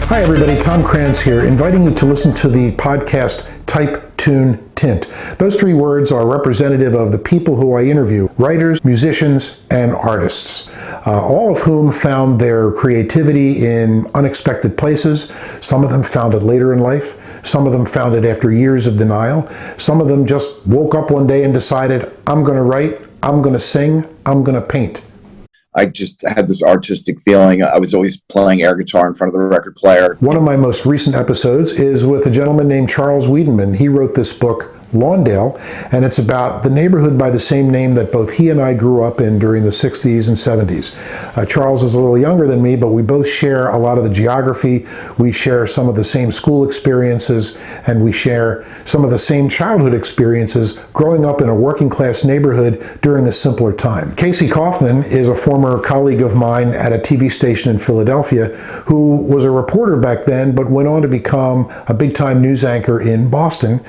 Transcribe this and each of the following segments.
Hi everybody, Tom Kranz here, inviting you to listen to the podcast Type, Tune, Tint. Those three words are representative of the people who I interview, writers, musicians, and artists, all of whom found their creativity in unexpected places. Some of them found it later in life. Some of them found it after years of denial. Some of them just woke up one day and decided, I'm going to write, I'm going to sing, I'm going to paint. I just had this artistic feeling. I was always playing air guitar in front of the record player. One of my most recent episodes is with a gentleman named Charles Wiedemann. He wrote this book, Lawndale, and it's about the neighborhood by the same name that both he and I grew up in during the 60s and 70s. Charles is a little younger than me, but we both share a lot of the geography. We share some of the same school experiences, and we share some of the same childhood experiences growing up in a working class neighborhood during a simpler time. Kaufman is a former colleague of mine at a TV station in Philadelphia who was a reporter back then, but went on to become a big-time news anchor in Boston.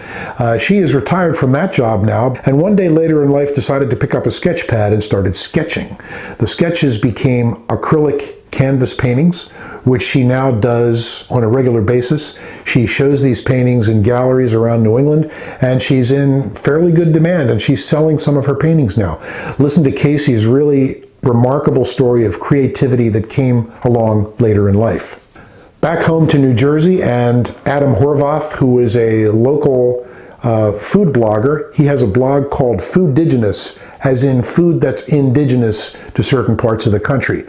She is retired from that job now, and one day later in life decided to pick up a sketch pad and started sketching. The sketches became acrylic canvas paintings, which she now does on a regular basis. She shows these paintings in galleries around New England, and she's in fairly good demand, and she's selling some of her paintings now. Listen to Casey's really remarkable story of creativity that came along later in life. Back home to New Jersey, and Adam Horvath, who is a local food blogger. He has a blog called Foodigenous, as in food that's indigenous to certain parts of the country.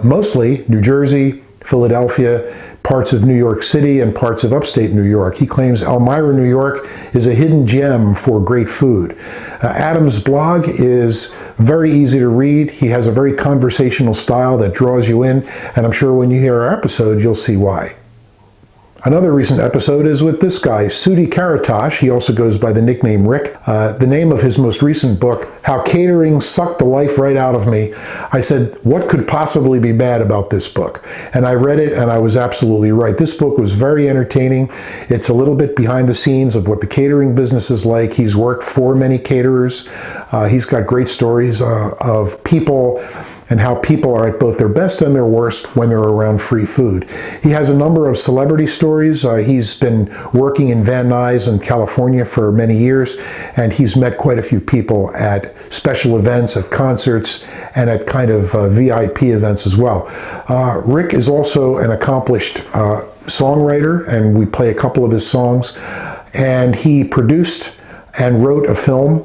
Mostly New Jersey, Philadelphia, parts of New York City, and parts of upstate New York. He claims Elmira, New York is a hidden gem for great food. Adam's blog is very easy to read. He has a very conversational style that draws you in, and I'm sure when you hear our episode, you'll see why. Another recent episode is with this guy, Sudi Karatosh. He also goes by the nickname Rick. The name of his most recent book, How Catering Sucked the Life Right Out of Me. I said, what could possibly be bad about this book? And I read it and I was absolutely right. This book was very entertaining. It's a little bit behind the scenes of what the catering business is like. He's worked for many caterers. He's got great stories of people and how people are at both their best and their worst when they're around free food. He has a number of celebrity stories. He's been working in Van Nuys in California for many years, and he's met quite a few people at special events, at concerts, and at kind of VIP events as well. Rick is also an accomplished songwriter, and we play a couple of his songs, and he produced and wrote a film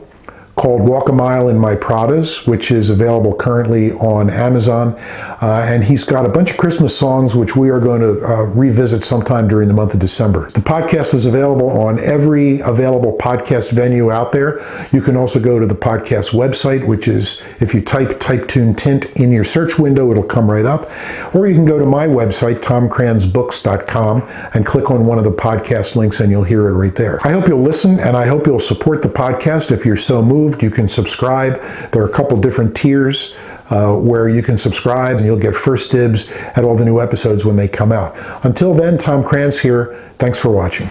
called Walk a Mile in My Pradas, which is available currently on Amazon. And he's got a bunch of Christmas songs, which we are going to revisit sometime during the month of December. The podcast is available on every available podcast venue out there. You can also go to the podcast website, which is, if you type Tune, Tint in your search window, it'll come right up. Or you can go to my website, tomkranzbooks.com, and click on one of the podcast links and you'll hear it right there. I hope you'll listen, and I hope you'll support the podcast if you're so moved. You can subscribe. There are a couple different tiers where you can subscribe, and you'll get first dibs at all the new episodes when they come out. Until then, Tom Kranz here. Thanks for watching.